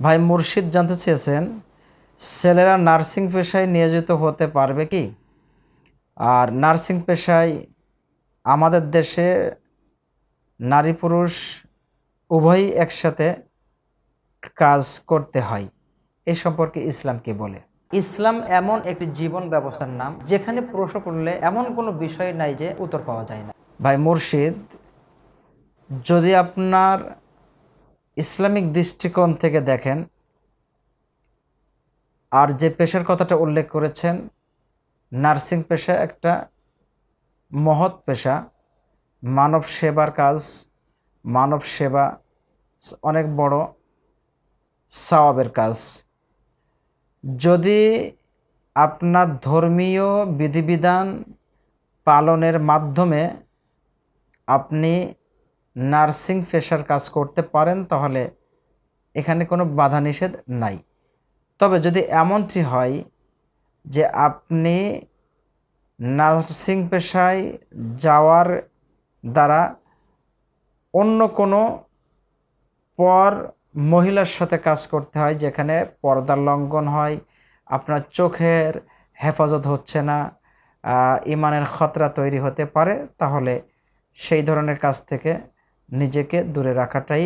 ভাই মুর্শিদ জানতে চেয়েছেন, ছেলেরা নার্সিং পেশায় নিয়োজিত হতে পারবে কি? আর নার্সিং পেশায় আমাদের দেশে নারী পুরুষ উভয়ই একসাথে কাজ করতে হয়, এই সম্পর্কে ইসলাম কি বলে? ইসলাম এমন একটি জীবন ব্যবস্থার নাম যেখানে প্রশ্ন করলে এমন কোনো বিষয় নাই যে উত্তর পাওয়া যায় না। ভাই মুর্শিদ, যদি আপনার ইসলামিক দৃষ্টিকোণ থেকে দেখেন আর যে পেশার কথাটা উল্লেখ করেছেন, নার্সিং পেশা একটা মহৎ পেশা, মানব সেবার কাজ, মানব সেবা অনেক বড় সওয়াবের কাজ। যদি আপনার ধর্মীয় বিধিবিধান পালনের মাধ্যমে আপনি নার্সিং পেশার কাজ করতে পারেন, তাহলে এখানে কোনো বাধা নিষেধ নাই। তবে যদি এমনটি হয় যে আপনি নার্সিং পেশায় যাওয়ার দ্বারা অন্য কোনো মহিলার সাথে কাজ করতে হয়, যেখানে পর্দার লঙ্ঘন হয়, আপনার চোখের হেফাজত হচ্ছে না, ইমানের খতরা তৈরি হতে পারে, তাহলে সেই ধরনের কাজ থেকে নিজেকে দূরে রাখাটাই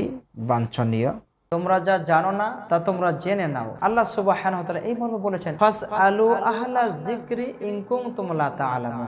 বাঞ্ছনীয়। তোমরা যা জানো না তা তোমরা জেনে নাও। আল্লাহ সুবহানাহু ওয়া তাআলা এই মর্মে বলেছেন, ফাসআলু আহলা যিকরি ইন কুনতুম লা তা'লামুন।